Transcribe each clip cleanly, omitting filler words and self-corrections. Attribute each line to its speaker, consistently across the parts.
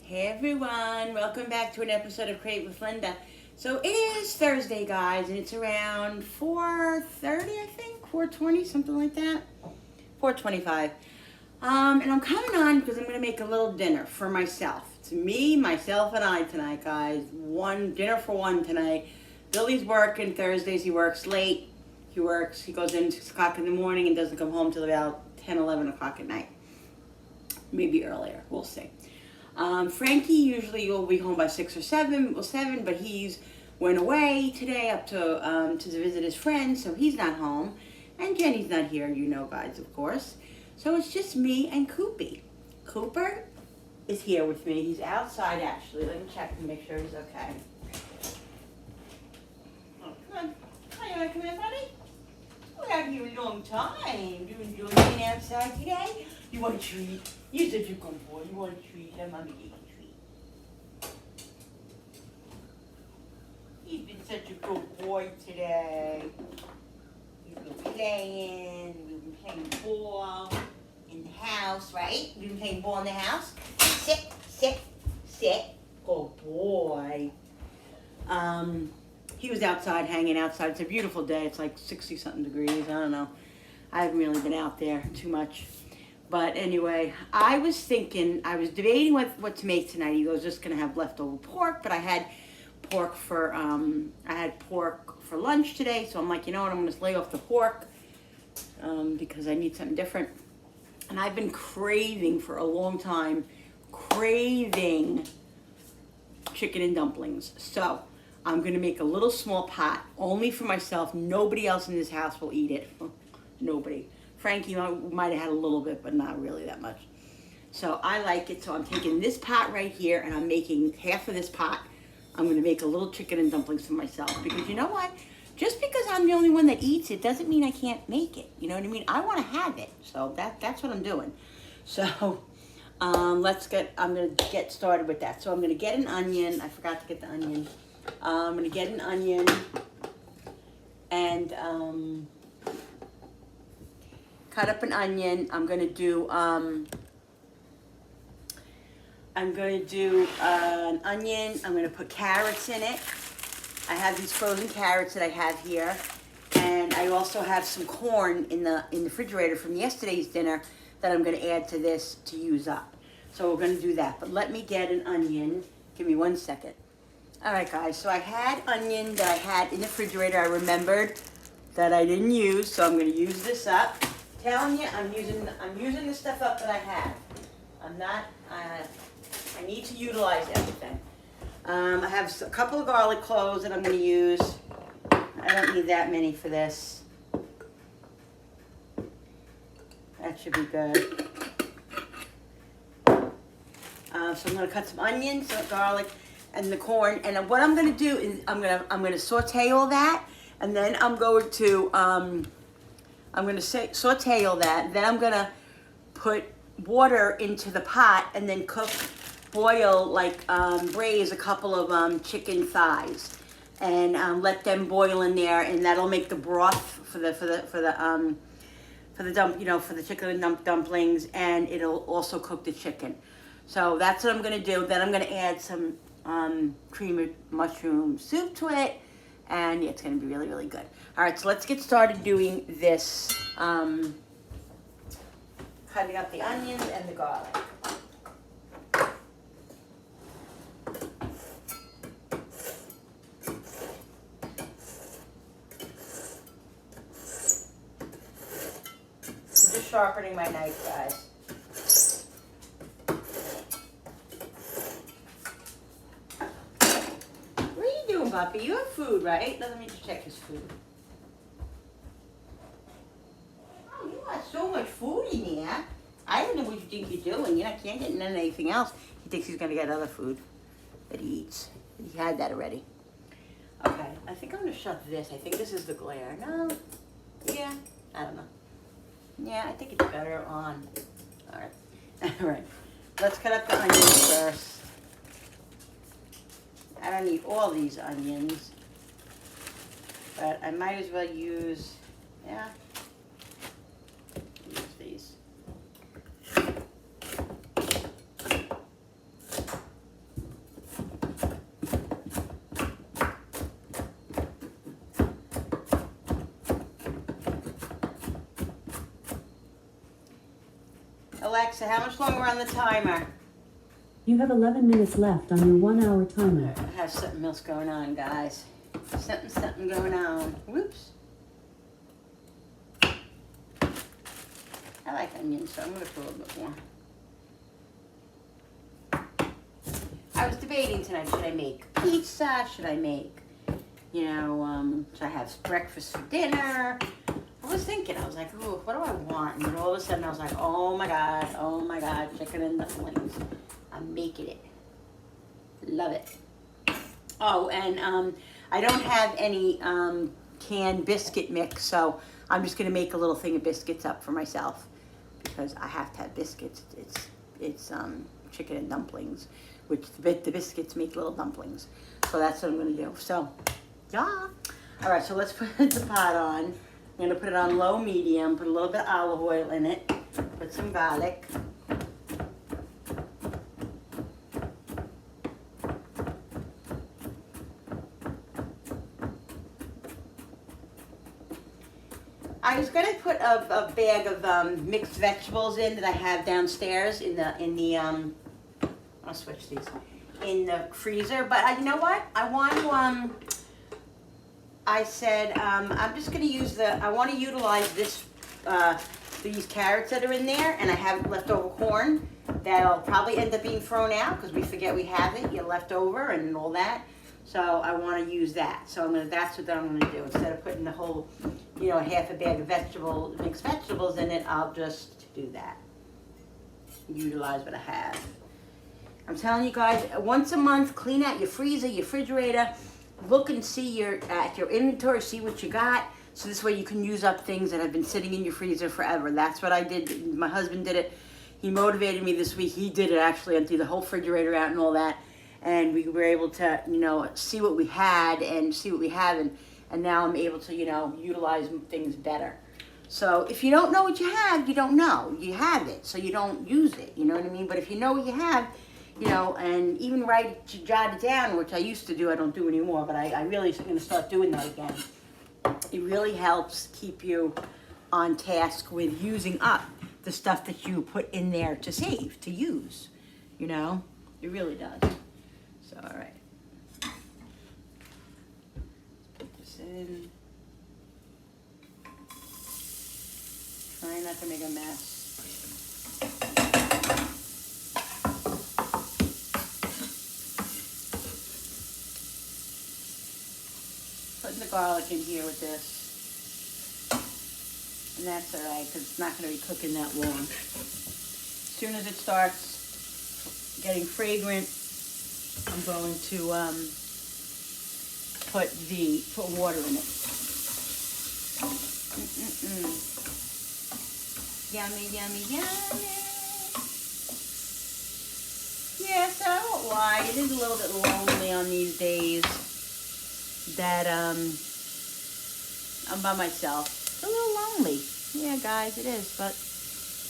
Speaker 1: Hey everyone, welcome back to an episode of Crave with Linda. So it is Thursday, guys, and it's around 4:30, I think, 4:20, something like that, 4:25. And I'm coming on because I'm going to make a little dinner for myself. It's me, myself, and I tonight, guys. One dinner for one tonight. Billy's working Thursdays. He works late. He goes in 6 o'clock in the morning and doesn't come home till about 10, 11 o'clock at night. Maybe earlier, we'll see. Frankie usually will be home by 6 or 7, but he's went away today up to visit his friends, so he's not home. And Jenny's not here, you know, guys, of course. So it's just me and Koopy. Cooper is here with me. He's outside, actually. Let me check and make sure he's okay. Oh, come on. Hi, you want to come in, buddy? We're out here a long time. You enjoy being outside today? You want a treat? You're such a good boy. You want a treat? Let Mommy get you a treat. He's been such a good boy today. He's been playing. We've been playing ball in the house, right? We've been playing ball in the house. Sit, sit, sit. Good boy. He was outside, hanging outside. It's a beautiful day. It's like 60-something degrees. I don't know. I haven't really been out there too much. But anyway, I was debating what to make tonight. He was just going to have leftover pork, but I had pork for lunch today. So I'm like, you know what? I'm going to lay off the pork because I need something different. And I've been craving for a long time, chicken and dumplings. So I'm going to make a little small pot only for myself. Nobody else in this house will eat it. Nobody. Frankie might have had a little bit, but not really that much. So I like it. So I'm taking this pot right here, and I'm making half of this pot. I'm going to make a little chicken and dumplings for myself. Because you know what? Just because I'm the only one that eats it doesn't mean I can't make it. You know what I mean? I want to have it. So that's what I'm doing. So I'm going to get started with that. So I'm going to get an onion. I forgot to get the onion. I'm going to get an onion and cut up an onion. I'm going to do an onion. I'm going to put carrots in it. I have these frozen carrots that I have here, and I also have some corn in the refrigerator from yesterday's dinner that I'm going to add to this to use up. So we're going to do that. But let me get an onion. Give me 1 second. All right, guys. So I had onion that I had in the refrigerator. I remembered that I didn't use, so I'm going to use this up. Telling you, I'm using the stuff up that I have. I need to utilize everything. I have a couple of garlic cloves that I'm going to use. I don't need that many for this. That should be good. So I'm going to cut some onions, some garlic, and the corn. And what I'm going to do is I'm going to saute all that, and then I'm going to saute all that. Then I'm going to put water into the pot and then braise a couple of chicken thighs and let them boil in there, and that'll make the broth for the chicken and dumplings, and it'll also cook the chicken. So that's what I'm going to do. Then I'm going to add some cream of mushroom soup to it. And yeah, it's going to be really, really good. All right, so let's get started doing this, cutting up the onions and the garlic. I'm just sharpening my knife, guys. Puppy, you have food, right? Let me just check his food. Oh, you got so much food in here. I don't know what you think you're doing. You can't get none of anything else. He thinks he's going to get other food that he eats. He had that already. Okay, I think I'm going to shut this. I think this is the glare. No? Yeah? I don't know. Yeah, I think it's better on. All right. All right. Let's cut up the onions first. I don't need all these onions, but I might as well use these. Alexa, how much longer on the timer?
Speaker 2: You have 11 minutes left on your 1-hour timer.
Speaker 1: I have something else going on, guys. Something going on. Whoops. I like onions, so I'm going to put a little bit more. I was debating tonight, should I make pizza? Should I make, should I have breakfast for dinner? I was thinking, I was like, oh, what do I want? And then all of a sudden I was like, oh my God, chicken and dumplings. I'm making it. Love it. Oh, and I don't have any canned biscuit mix, so I'm just going to make a little thing of biscuits up for myself because I have to have biscuits. It's chicken and dumplings, which the biscuits make little dumplings. So that's what I'm going to do. So, yeah. All right, so let's put the pot on. I'm going to put it on low medium, put a little bit of olive oil in it, put some garlic. I was gonna put a bag of mixed vegetables in that I have downstairs in the I'll switch these in the freezer. But you know what? I want to I said I'm just gonna use I want to utilize these carrots that are in there, and I have leftover corn that'll probably end up being thrown out because we forget we have it. You're left over and all that. So I want to use that. So that's what I'm going to do. Instead of putting the whole, half a bag of mixed vegetables in it, I'll just do that. Utilize what I have. I'm telling you guys, once a month, clean out your freezer, your refrigerator, look and see at your inventory, see what you got. So this way you can use up things that have been sitting in your freezer forever. That's what I did. My husband did it. He motivated me this week. He did it actually, empty the whole refrigerator out and all that. And we were able to, see what we had and see what we have. And now I'm able to, utilize things better. So if you don't know what you have, you don't know. You have it, so you don't use it. You know what I mean? But if you know what you have, and even jot it down, which I used to do, I don't do anymore, but I really am going to start doing that again. It really helps keep you on task with using up the stuff that you put in there to save, to use. It really does. So, all right. Put this in. Try not to make a mess. Putting the garlic in here with this. And that's all right, because it's not going to be cooking that long. As soon as it starts getting fragrant, I'm going to put water in it. Yummy, yummy, yummy. Yes, I won't lie. It is a little bit lonely on these days that I'm by myself. It's a little lonely. Yeah, guys, it is. But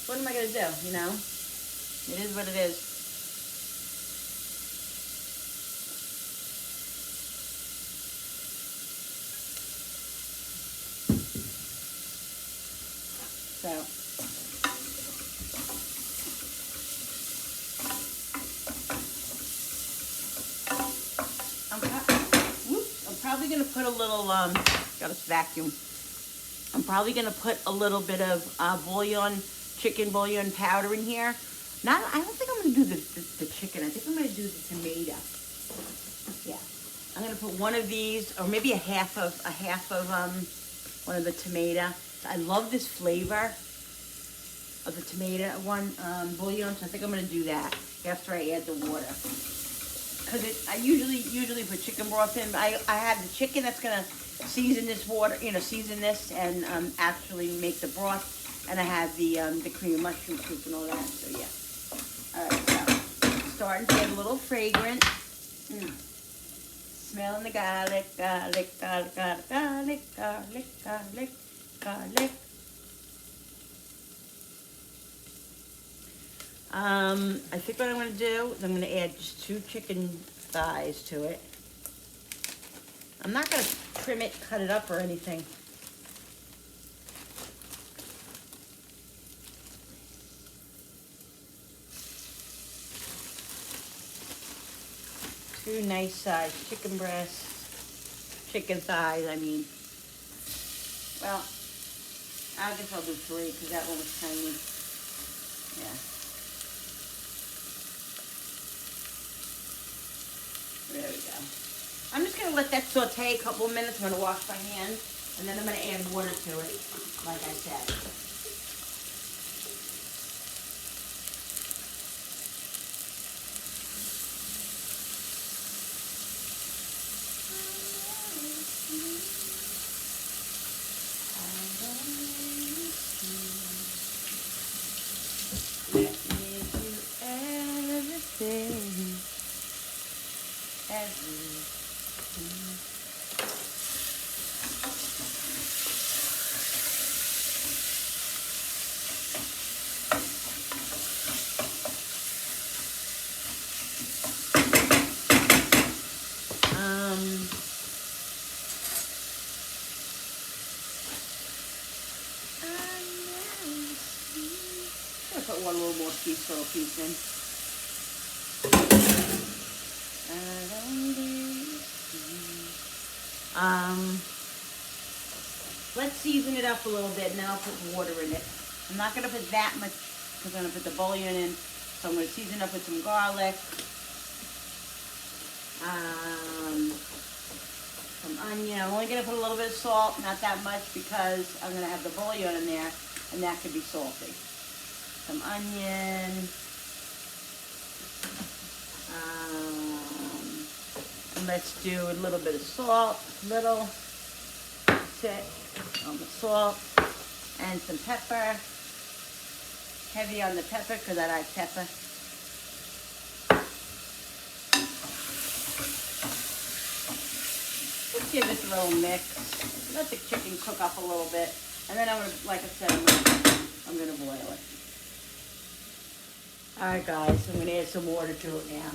Speaker 1: what am I going to do, It is what it is. So, I'm probably going to put a little, got this vacuum. I'm probably going to put a little bit of chicken bouillon powder in here. I don't think I'm going to do the chicken. I think I'm going to do the tomato. Yeah. I'm going to put one of these, or maybe a half of one of the tomato. I love this flavor of the tomato bouillon, so I think I'm going to do that after I add the water. Because I usually put chicken broth in. I have the chicken that's going to season this water, season this and actually make the broth. And I have the cream of mushroom soup and all that, so yeah. All right, so starting to get a little fragrant. Smelling the garlic, garlic, garlic, garlic, garlic, garlic, garlic, garlic. I think what I'm going to do is I'm going to add just 2 chicken thighs to it. I'm not going to trim it, cut it up or anything. 2 nice sized chicken breasts, chicken thighs, I mean. Well, I guess I'll do 3 because that one was tiny. Yeah. There we go. I'm just going to let that saute a couple of minutes. I'm going to wash my hands, and then I'm going to add water to it, like I said. Let me do everything. I'll put one little more piece in. Let's season it up a little bit, and then I'll put water in it. I'm not going to put that much because I'm going to put the bouillon in. So I'm going to season up with some garlic, some onion. I'm only going to put a little bit of salt, not that much, because I'm going to have the bouillon in there, and that could be salty. Some onion. And let's do a little bit of salt, little. That's it. On the salt and some pepper. Heavy on the pepper because I like pepper. Just give this a little mix. Let the chicken cook up a little bit, and then I'm gonna, like I said, I'm gonna boil it. All right, guys, I'm gonna add some water to it now.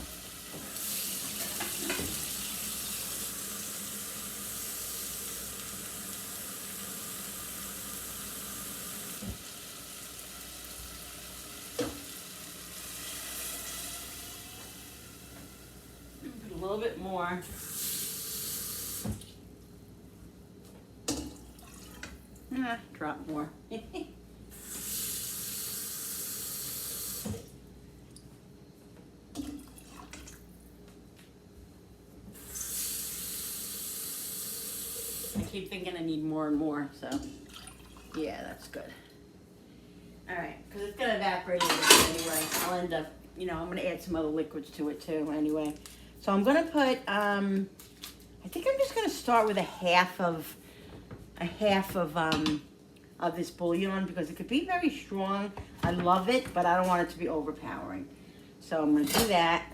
Speaker 1: Put a little bit more. Drop more. I keep thinking I need more and more, so yeah, that's good. All right, because it's gonna evaporate a little bit anyway. I'll end up, I'm gonna add some other liquids to it too anyway. So I'm gonna put, I think I'm just gonna start with a half of this bouillon because it could be very strong. I love it, but I don't want it to be overpowering. So I'm gonna do that.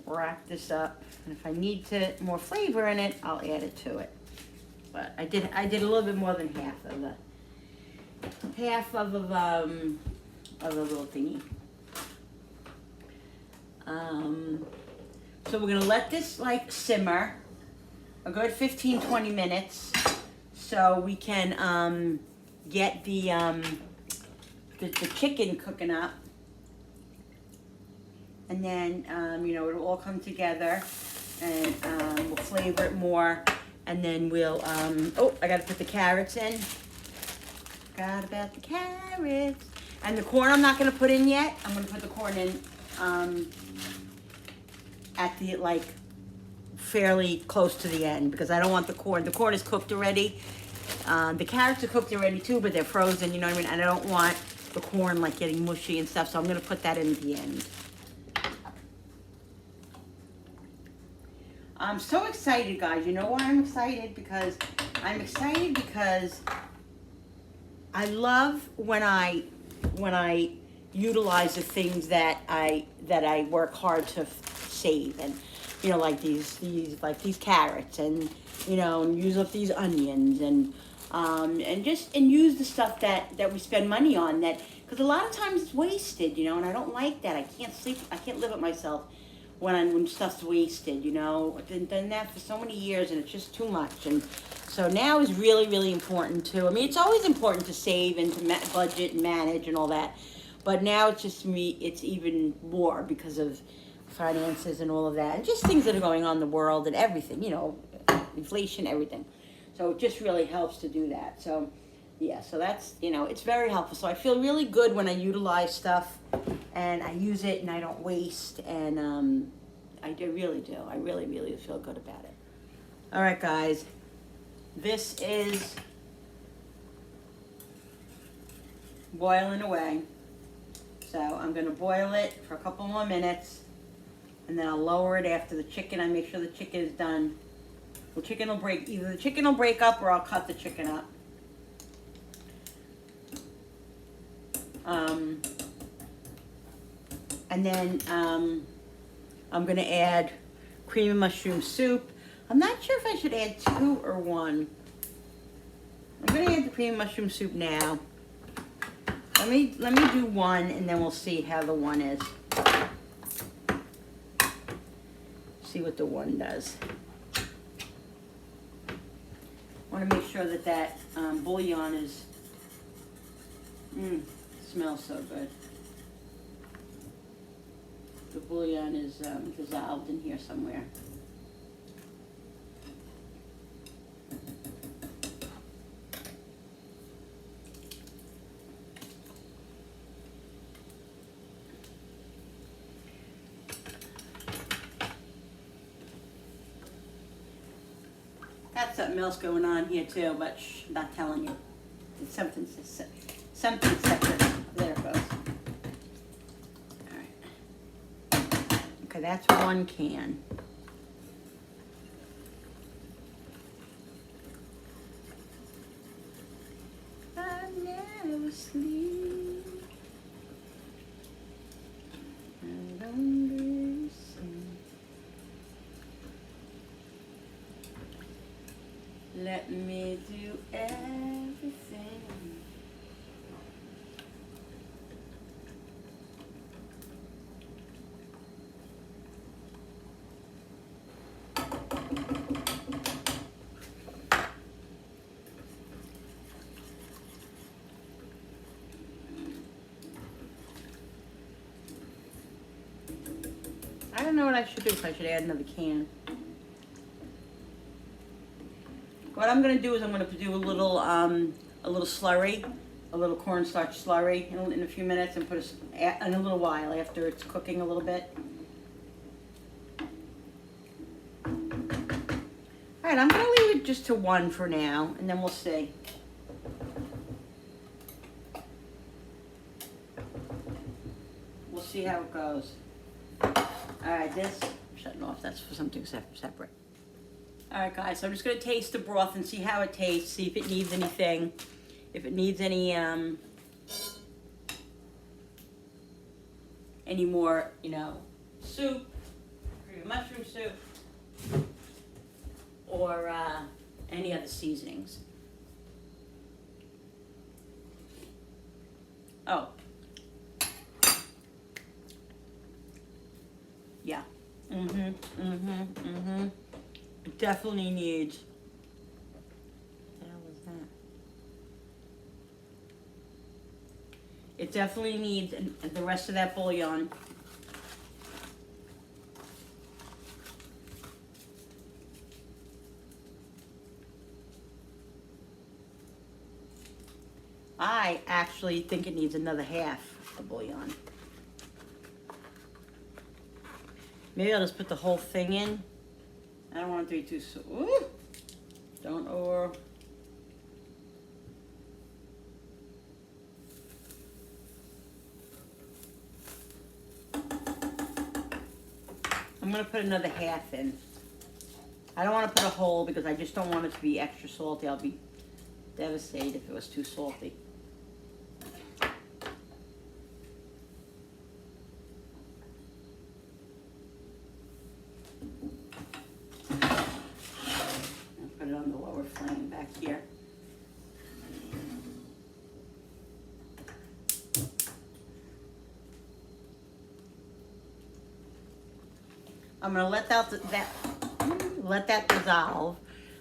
Speaker 1: Wrap this up, and if I need more flavor in it, I'll add it to it. But I did a little bit more than half of a little thingy. So we're gonna let this like simmer a good 15-20 minutes so we can get the chicken cooking up. And then, it'll all come together, and we'll flavor it more. And then we'll, I gotta put the carrots in. Forgot about the carrots. And the corn I'm not gonna put in yet. I'm gonna put the corn in at the, fairly close to the end, because I don't want the corn. The corn is cooked already. The carrots are cooked already too, but they're frozen, you know what I mean? And I don't want the corn, getting mushy and stuff, so I'm gonna put that in at the end. I'm so excited, guys. You know why I'm excited? Because I love when I utilize the things that I work hard to save, and like these carrots, and and use up these onions, and use the stuff that we spend money on, because a lot of times it's wasted, and I don't like that. I can't live with myself when stuff's wasted, I've done that for so many years, and it's just too much. And so now is really, really important too. I mean, it's always important to save and to budget and manage and all that, but now it's just it's even more because of finances and all of that, and just things that are going on in the world and everything, you know, inflation, everything. So it just really helps to do that. So yeah, so that's, you know, it's very helpful. So I feel really good when I utilize stuff and I use it and I don't waste, and really do. I really, really feel good about it. All right, guys, this is boiling away. So I'm going to boil it for a couple more minutes, and then I'll lower it after the chicken. I make sure the chicken is done. The chicken will break, either the chicken will break up or I'll cut the chicken up. And then I'm going to add cream and mushroom soup. I'm not sure if I should add 2 or 1. I'm going to add the cream and mushroom soup now. Let me do 1, and then we'll see how the 1 is. See what the 1 does. I want to make sure that bouillon is, smells so good. The bouillon is dissolved in here somewhere. Got something else going on here too, but I'm not telling you. It's something separate. There it goes. All right. Okay, that's 1 can. I never sleep. I don't listen. Let me do everything. I don't know what I should do, if I should add another can. What I'm going to do is I'm going to do a little slurry, a little cornstarch slurry in a few minutes, and put in a little while after it's cooking a little bit. All right, I'm going to leave it just to 1 for now, and then we'll see. We'll see how it goes. All right, this, I'm shutting off, that's for something separate. All right, guys, so I'm just going to taste the broth and see how it tastes, see if it needs anything, if it needs any more, you know, soup, mushroom soup, or any other seasonings. Oh. Yeah. It definitely needs. What the hell is that? It definitely needs the rest of that bouillon. I actually think it needs another half of bouillon. Maybe I'll just put the whole thing in. I don't want it to be too don't over. I'm gonna put another half in. I don't want to put a whole because I just don't want it to be extra salty. I'll be devastated if it was too salty. Put it on the lower flame back here. I'm gonna let that dissolve.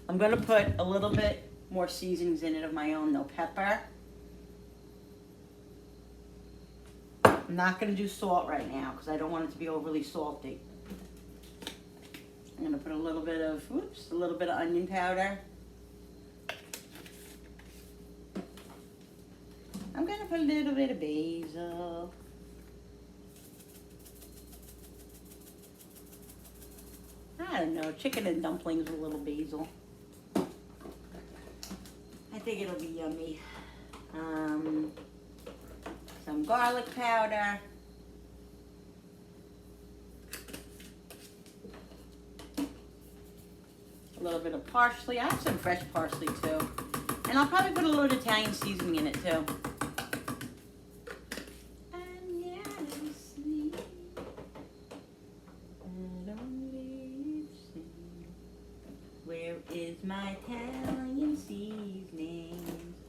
Speaker 1: I'm gonna put a little bit more seasonings in it of my own, no pepper, I'm not going to do salt right now because I don't want it to be overly salty. I'm going to put a little bit of onion powder. I'm going to put a little bit of basil. I don't know, chicken and dumplings with a little basil. I think it'll be yummy. Some garlic powder. A little bit of parsley. I have some fresh parsley too. And I'll probably put a little Italian seasoning in it too. Where is my Italian seasoning?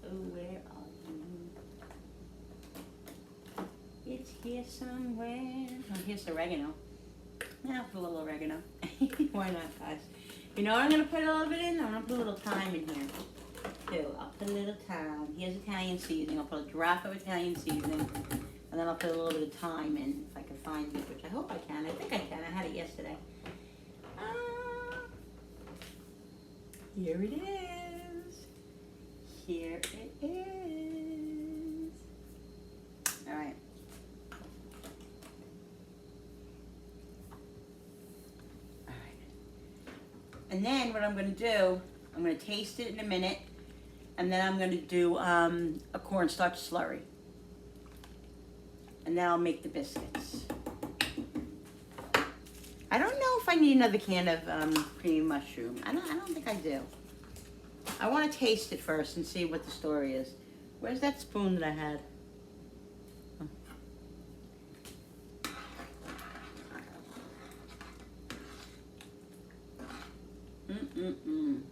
Speaker 1: Oh, where are you? It's here somewhere. Oh, here's oregano. Yeah, I'll put a little oregano. Why not, guys? You know what I'm going to put a little bit in? I'm going to put a little thyme in here, too. I'll put a little thyme. Here's Italian seasoning. I'll put a drop of Italian seasoning. And then I'll put a little bit of thyme in, if I can find it, which I hope I can. I think I can. I had it yesterday. Here it is. Here it is. All right. All right. And then what I'm going to do, I'm going to taste it in a minute, and then I'm going to do a cornstarch slurry. And then I'll make the biscuits. I don't know if I need another can of creamy mushroom. I don't think I do. I want to taste it first and see what the story is. Where's that spoon that I had? Mm-mm-mm.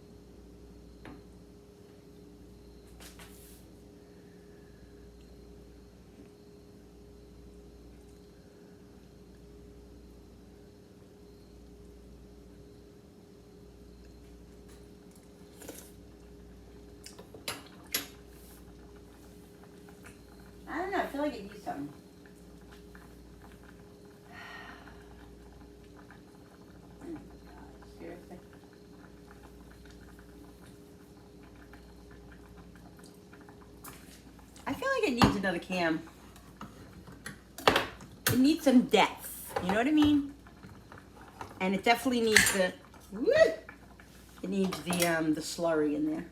Speaker 1: I don't know, I feel like it needs something. Seriously? I feel like it needs another can. It needs some depth, you know what I mean? And it definitely needs the, it needs the slurry in there.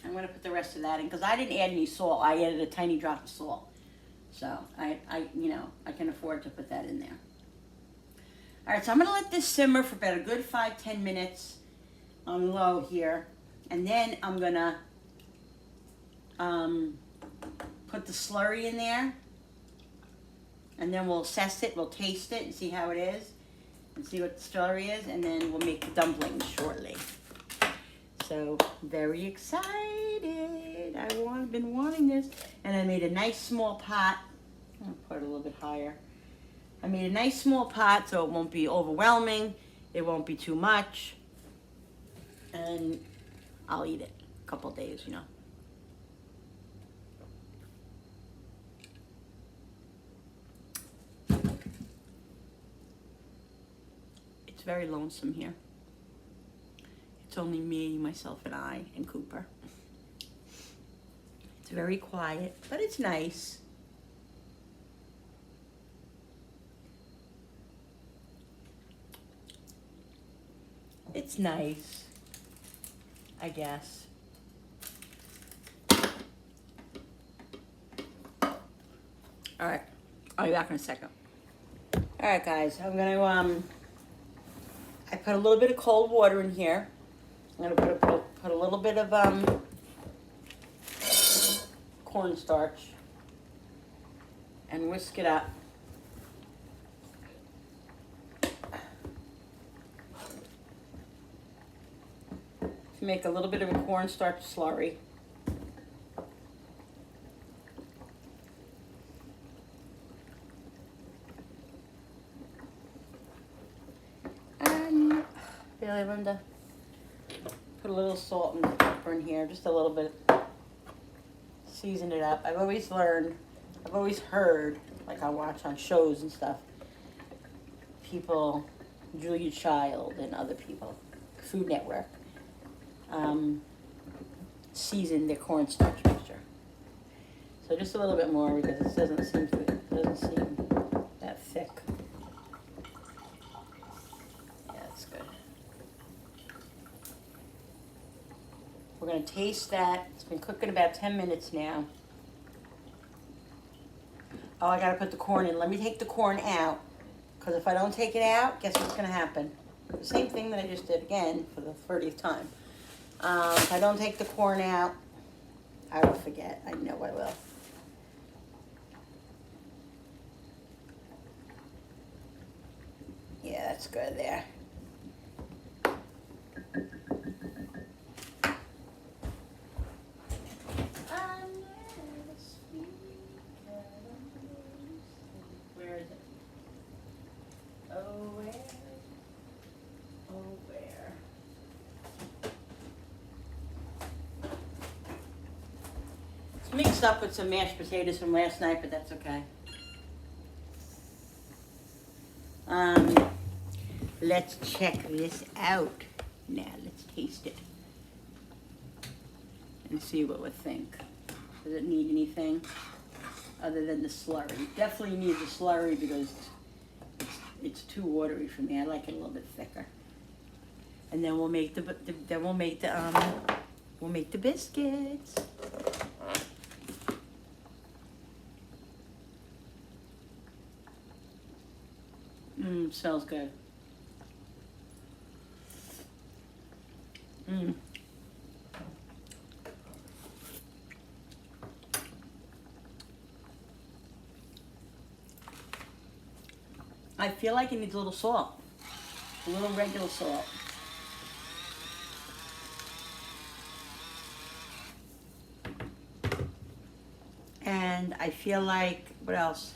Speaker 1: I'm going to put the rest of that in because I didn't add any salt. I added a tiny drop of salt. So I can afford to put that in there. All right, so I'm going to let this simmer for about a good 5-10 minutes on low here. And then I'm going to put the slurry in there. And then we'll assess it, we'll taste it and see how it is. And see what the slurry is. And then we'll make the dumplings shortly. So, very excited. I've been wanting this. And I made a nice small pot. I'm going to put it a little bit higher. I made a nice small pot so it won't be overwhelming. It won't be too much. And I'll eat it a couple days, you know. It's very lonesome here. It's only me, myself, and I, and Cooper. It's very quiet, but it's nice. It's nice, I guess. All right, I'll be back in a second. All right, guys, I'm gonna, I put a little bit of cold water in here. I'm gonna put a little bit of cornstarch and whisk it up. To make a little bit of a cornstarch slurry. And really, Linda. Put a little salt and pepper in here, just a little bit. Season it up. I've always heard, like I watch on shows and stuff, people, Julia Child and other people, Food Network, season their cornstarch mixture. So just a little bit more because it doesn't seem that thick. Yeah, that's good. We're gonna taste that. It's been cooking about 10 minutes now. Oh, I gotta put the corn in. Let me take the corn out, because if I don't take it out, guess what's gonna happen? The same thing that I just did again for the 30th time. If I don't take the corn out, I will forget. I know I will. Yeah, that's good there. Where is it? Oh, where? Oh, where? It's mixed up with some mashed potatoes from last night, but that's okay. Let's check this out. Now, let's taste it. And see what we think. Does it need anything other than the slurry? Definitely needs the slurry because it's too watery for me. I like it a little bit thicker. And then we'll make the biscuits. Smells good. I feel like it needs a little salt, a little regular salt. And I feel like, what else?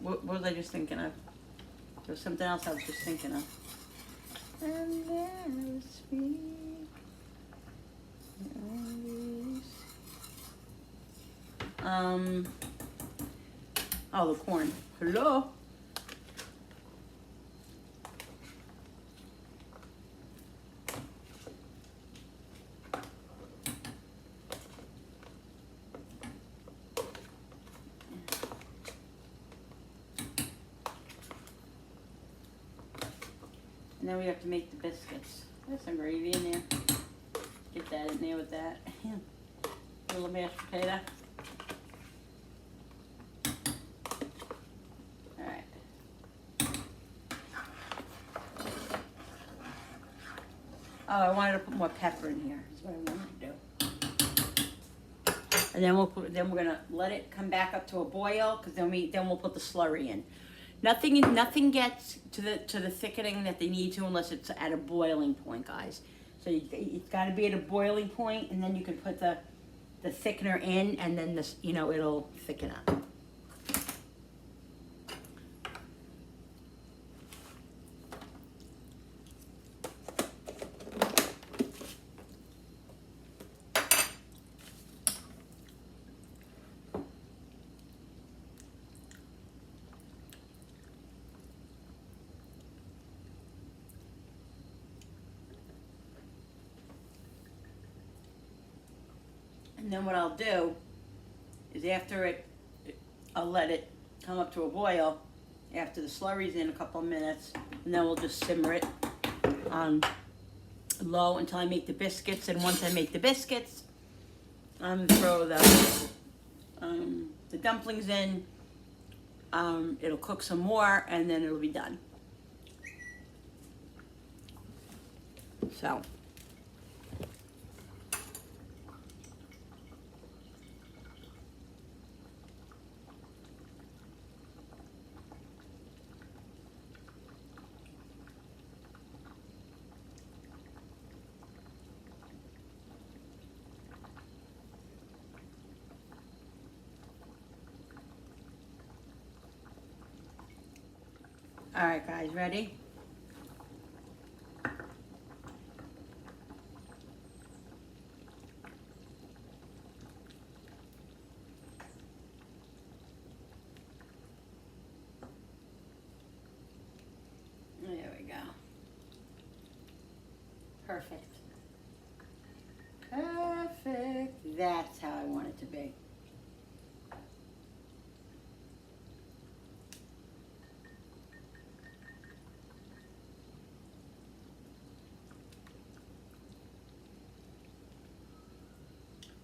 Speaker 1: What was I just thinking of? There was something else I was just thinking of. And there is sweet. Oh, the corn. Hello? And then we have to make the biscuits. There's some gravy in there. Get that in there with that. A little mashed potato. Alright. Oh, I wanted to put more pepper in here. That's what I wanted to do. And then we're gonna let it come back up to a boil, because then we'll put the slurry in. Nothing gets to the thickening that they need to unless it's at a boiling point, guys. So it's got to be at a boiling point, and then you can put the thickener in, and then this, it'll thicken up. And then what I'll do is I'll let it come up to a boil after the slurry's in a couple of minutes, and then we'll just simmer it on low until I make the biscuits. And once I make the biscuits, throw the dumplings in. It'll cook some more, and then it'll be done. So. All right, guys, ready? Perfect. Perfect. That's how I want it to be.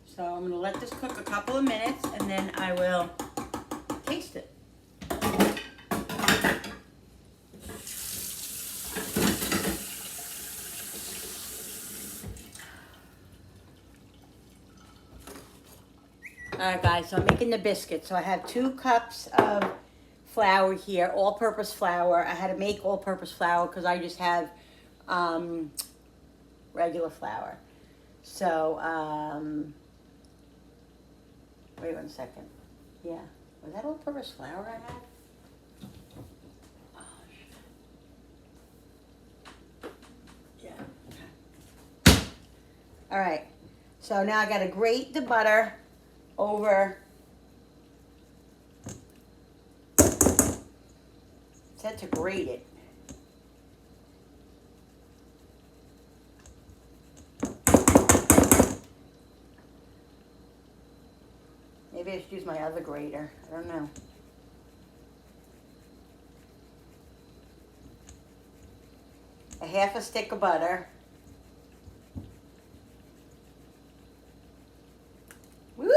Speaker 1: So I'm going to let this cook a couple of minutes and then I will taste it. Alright guys, so I'm making the biscuits. So I have 2 cups of flour here, all-purpose flour. I had to make all-purpose flour because I just have regular flour. So, wait 1 second. Yeah, was that all-purpose flour I had? Oh, shit. Yeah, okay. Alright, so now I gotta grate the butter over. Said to grate it. Maybe I should use my other grater. I don't know. A half a stick of butter. Woo!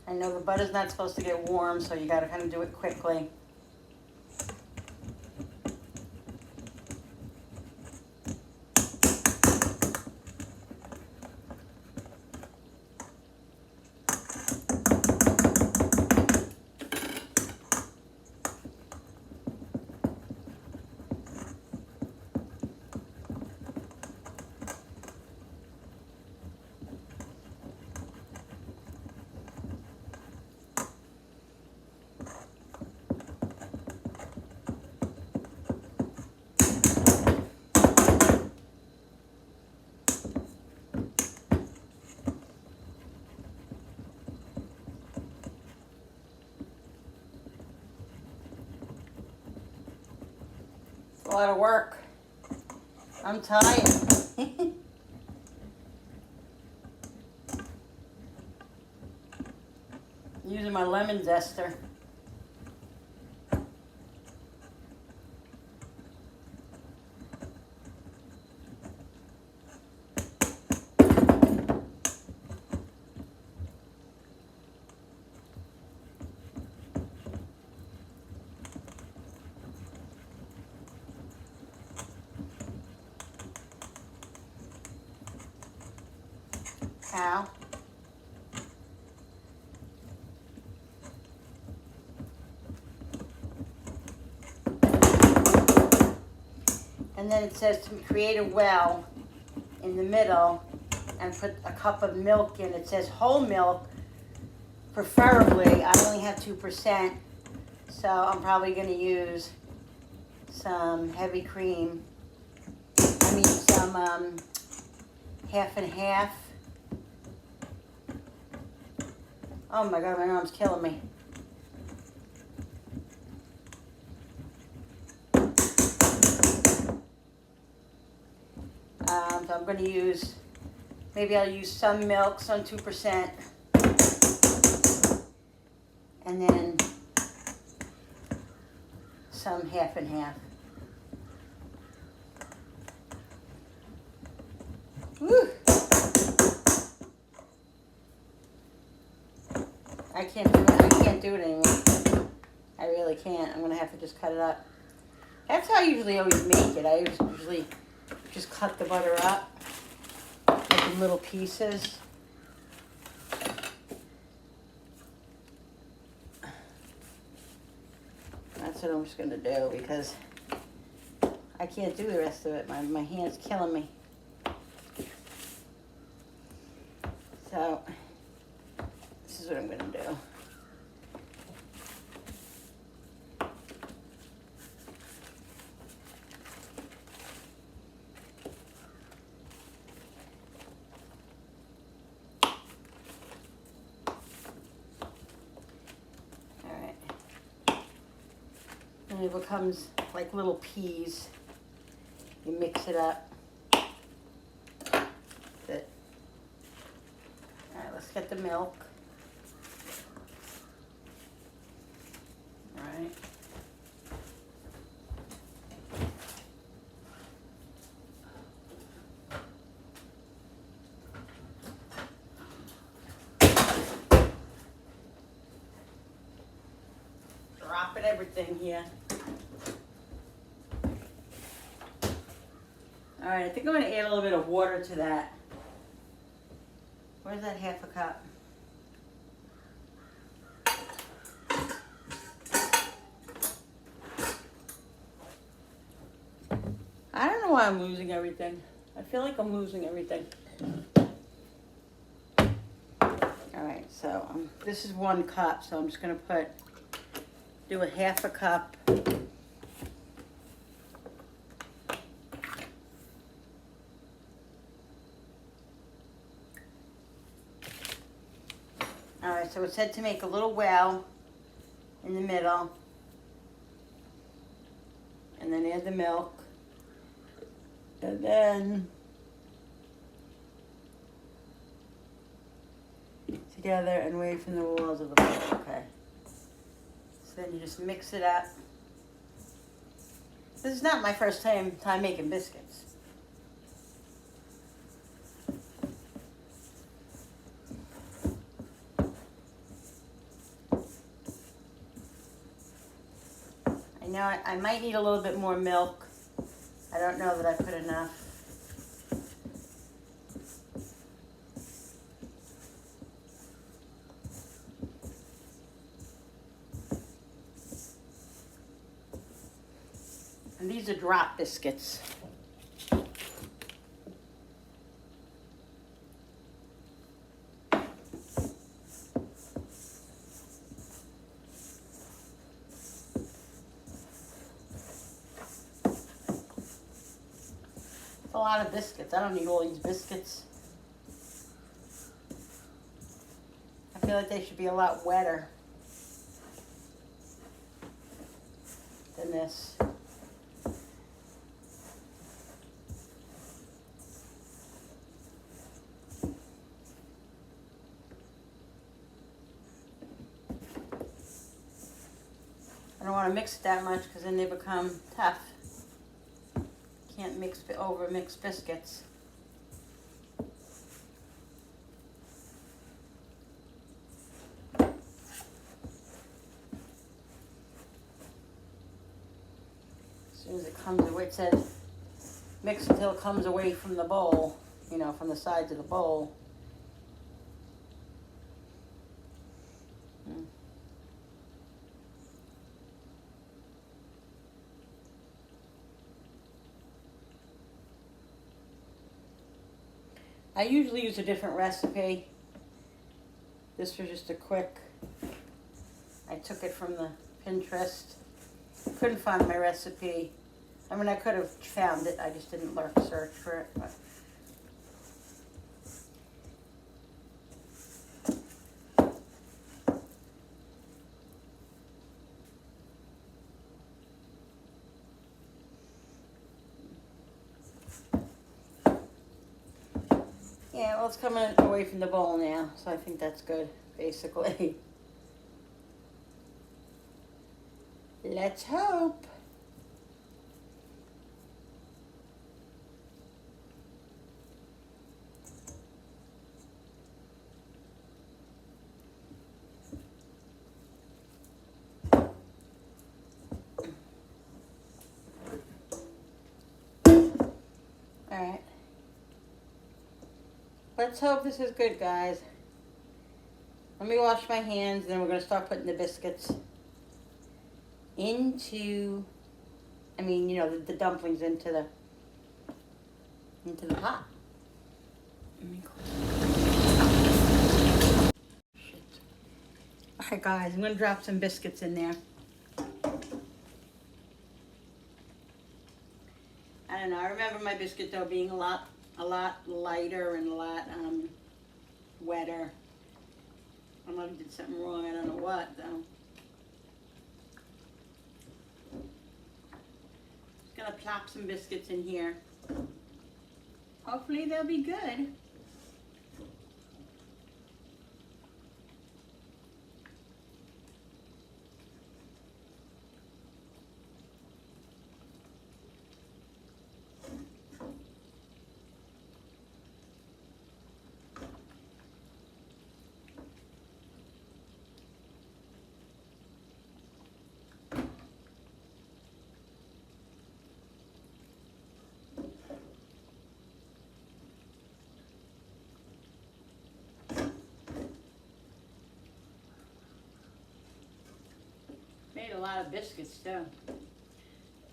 Speaker 1: I know the butter's not supposed to get warm, so you gotta kind of do it quickly. A lot of work. I'm tired. Using my lemon zester. How? And then it says to create a well in the middle and put a cup of milk in. It says whole milk, preferably. I only have 2%, so I'm probably going to use some heavy cream. I mean some half and half. Oh my God, my arm's killing me. So I'm going to use, maybe I'll use some milk, some 2%, and then some half and half. Woo! I can't do it anymore. I really can't. I'm going to have to just cut it up. That's how I usually always make it. I usually just cut the butter up like in little pieces. That's what I'm just going to do because I can't do the rest of it. My hand's killing me. So this is what I'm going to do. And it becomes like little peas. You mix it up. Good. All right, let's get the milk. All right. Dropping everything here. All right, I think I'm gonna add a little bit of water to that. Where's that half a cup? I don't know why I'm losing everything. I feel like I'm losing everything. All right, so this is 1 cup, so I'm just gonna do a half a cup. All right, so it said to make a little well in the middle, and then add the milk, and then together and away from the walls of the bowl. Okay. So then you just mix it up. This is not my first time making biscuits. I know I might need a little bit more milk. I don't know that I put enough. And these are drop biscuits. It's a lot of biscuits. I don't need all these biscuits. I feel like they should be a lot wetter than this. I don't want to mix it that much because then they become tough. Can't over mix biscuits. As soon as it comes away, it said mix until it comes away from the bowl, you know, from the sides of the bowl. I usually use a different recipe. This was just a quick, I took it from the Pinterest. Couldn't find my recipe. I mean, I could have found it, I just didn't search for it. But. Yeah, well, it's coming away from the bowl now, so I think that's good, basically. Let's hope. All right. Let's hope this is good, guys. Let me wash my hands, and then we're going to start putting the biscuits into, I mean, you know, the dumplings into the pot. Shit. All right, guys, I'm going to drop some biscuits in there. I don't know. I remember my biscuit dough being a lot lighter and a lot wetter. I might have did something wrong. I don't know what though. Gonna plop some biscuits in here. Hopefully they'll be good. Made a lot of biscuits too.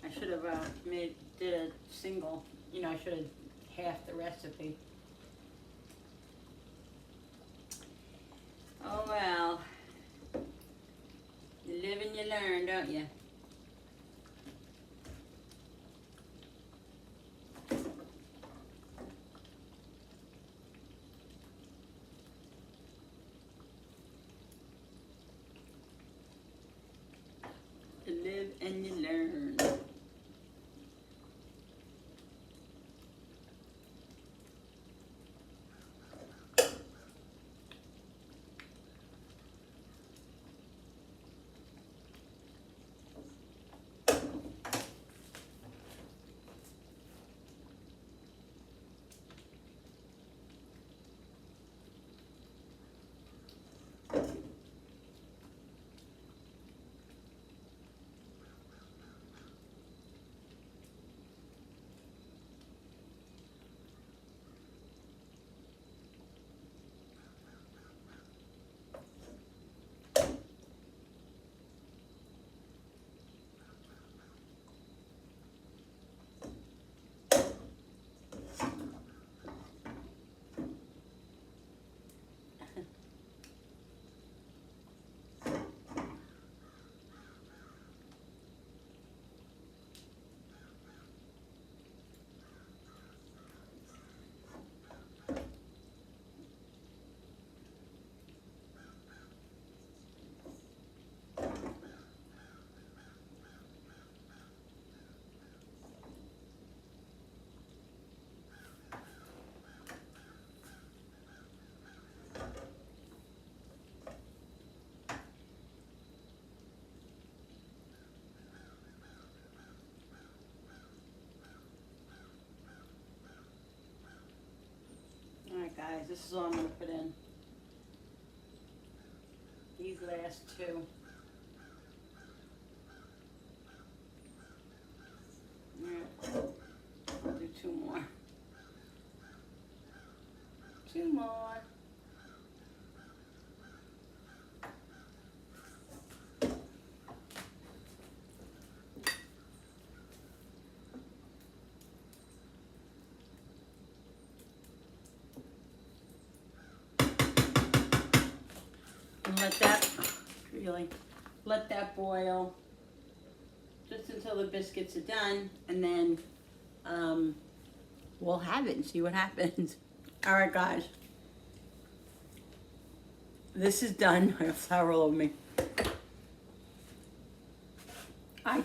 Speaker 1: I should have did a single, you know, I should have halved the recipe. Oh well, you live and you learn, don't you? You live and you learn. Alright guys, this is all I'm going to put in. These last two. Alright, I'll do two more. Two more. And let that boil just until the biscuits are done, and then we'll have it and see what happens. All right, guys, this is done. I have flour all over me. I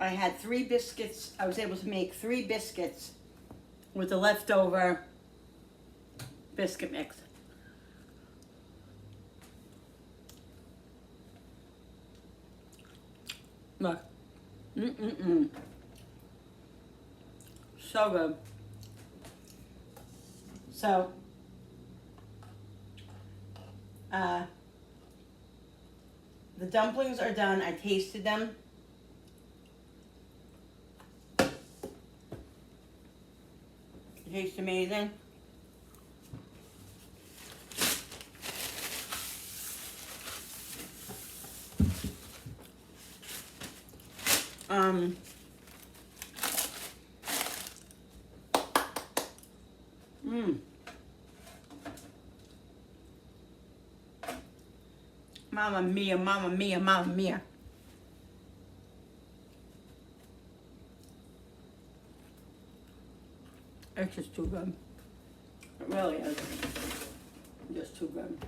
Speaker 1: had 3 biscuits. I was able to make 3 biscuits with the leftover biscuit mix. Look. So good. So, the dumplings are done. I tasted them. It tastes amazing. Mamma mia, mamma mia, mamma mia. It's just too good. It really is. Just too good.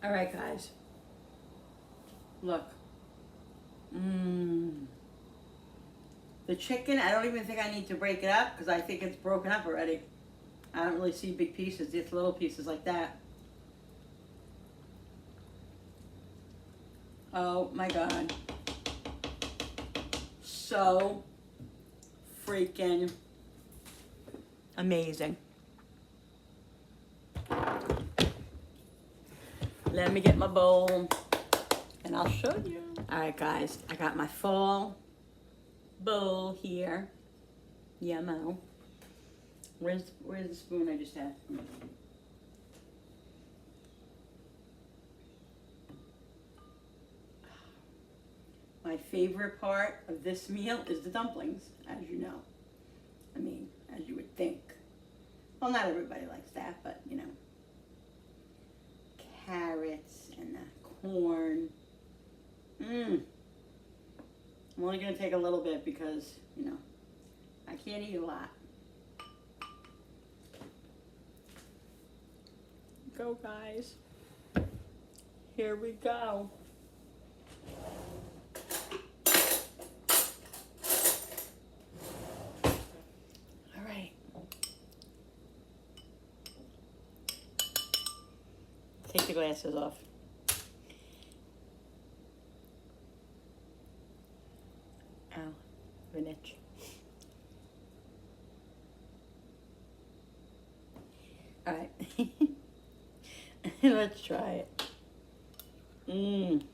Speaker 1: All right, guys. Look. Mmm. The chicken, I don't even think I need to break it up because I think it's broken up already. I don't really see big pieces, just little pieces like that. Oh my God. So freaking amazing. Let me get my bowl and I'll show you. All right, guys, I got my full bowl here. Yummo. Where's the spoon I just had? My favorite part of this meal is the dumplings, as you know. I mean, as you would think. Well, not everybody likes that, but you know. Carrots and the corn. Mmm. I'm only going to take a little bit because, you know, I can't eat a lot. Go, guys. Here we go. All right. Take the glasses off. Ow, an itch. All right. Let's try it. Mmm.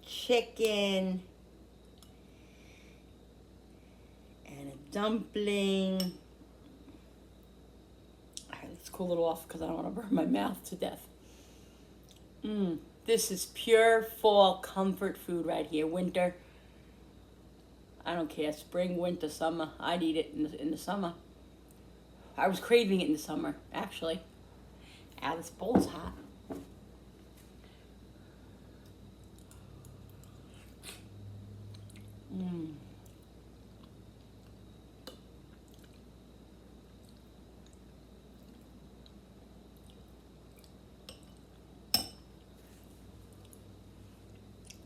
Speaker 1: Chicken. And a dumpling. All right, let's cool it off because I don't want to burn my mouth to death. Mmm. This is pure fall comfort food right here. Winter. I don't care. Spring, winter, summer. I'd eat it in the summer. I was craving it in the summer, actually. Ow, this bowl's hot. Mmm.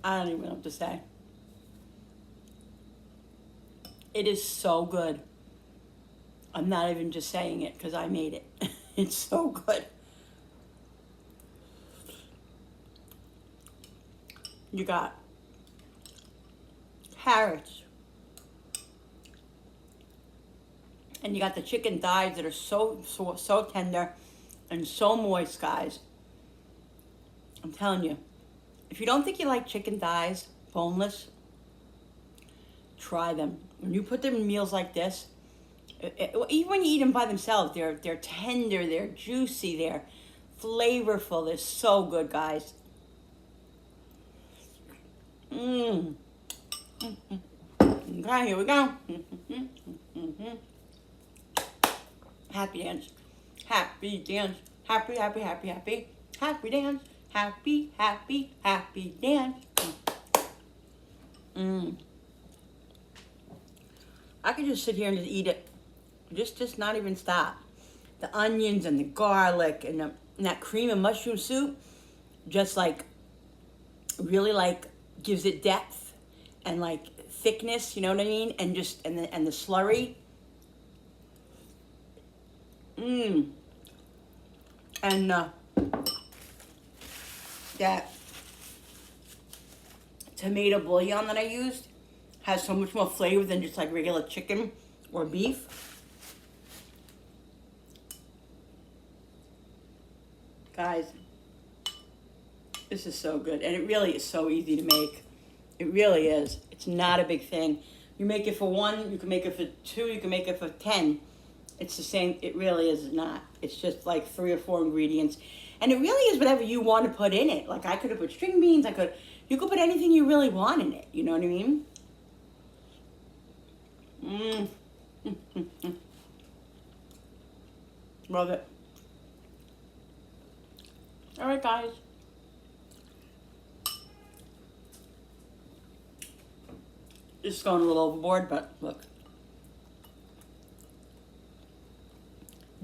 Speaker 1: I don't even know what to say. It is so good. I'm not even just saying it because I made it. It's so good. You got carrots. And you got the chicken thighs that are so tender and so moist, guys. I'm telling you. If you don't think you like chicken thighs, boneless, try them. When you put them in meals like this, even when you eat them by themselves, they're tender, they're juicy, they're flavorful. They're so good, guys. Mmm. Okay, here we go. Happy dance. Happy dance. Happy, happy, happy, happy. Happy dance. Happy, happy, happy dance. Mmm. I could just sit here and just eat it. Just not even stop. The onions and the garlic and that cream and mushroom soup just like really like gives it depth and like thickness, you know what I mean? And just and the slurry. Mmm. And that tomato bouillon that I used has so much more flavor than just like regular chicken or beef. Guys, this is so good. And it really is so easy to make. It really is. It's not a big thing. You make it for one, you can make it for two, you can make it for 10. It's the same. It really is not. It's just like 3 or 4 ingredients. And it really is whatever you want to put in it. Like I could have put string beans. You could put anything you really want in it. You know what I mean? Mmm. Love it. All right, guys. Just going a little overboard, but look.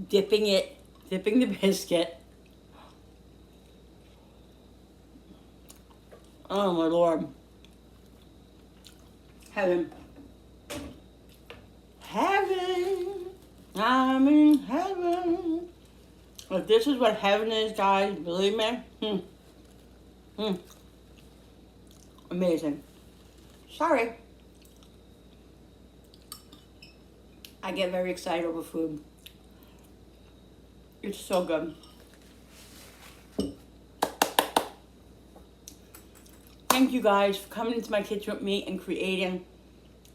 Speaker 1: Dipping the biscuit Oh my Lord. Heaven. Heaven. I'm in heaven. If this is what heaven is, guys, believe me. Amazing. Sorry. I get very excited over food. It's so good. Thank you guys for coming into my kitchen with me and creating.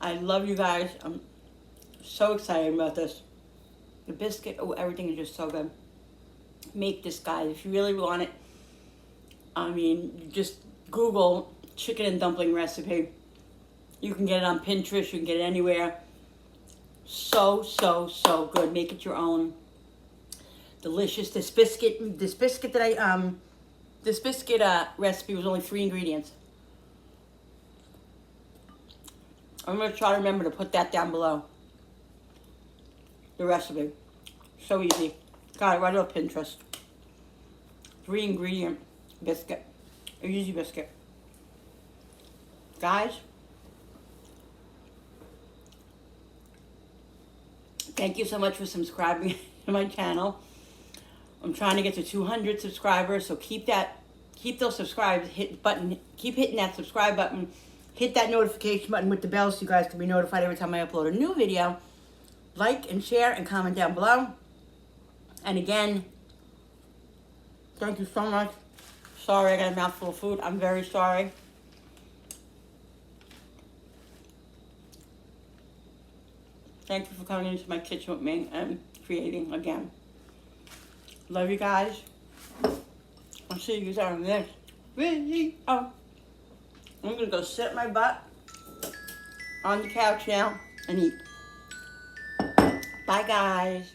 Speaker 1: I love you guys. I'm so excited about this. The biscuit, oh, everything is just so good. Make this, guys, if you really want it. I mean, just Google chicken and dumpling recipe. You can get it on Pinterest. You can get it anywhere. So, so, so good. Make it your own. Delicious. This biscuit recipe was only 3 ingredients. I'm going to try to remember to put that down below. The recipe. So easy. Got it right off Pinterest. 3 ingredient biscuit. A easy biscuit. Guys, thank you so much for subscribing to my channel. I'm trying to get to 200 subscribers, so keep those subscribes, keep hitting that subscribe button, hit that notification button with the bell so you guys can be notified every time I upload a new video. Like and share and comment down below. And again, thank you so much. Sorry, I got a mouthful of food. I'm very sorry. Thank you for coming into my kitchen with me and creating again. Love you guys. I'll see you guys on the next video. I'm gonna go sit my butt on the couch now and eat. Bye, guys.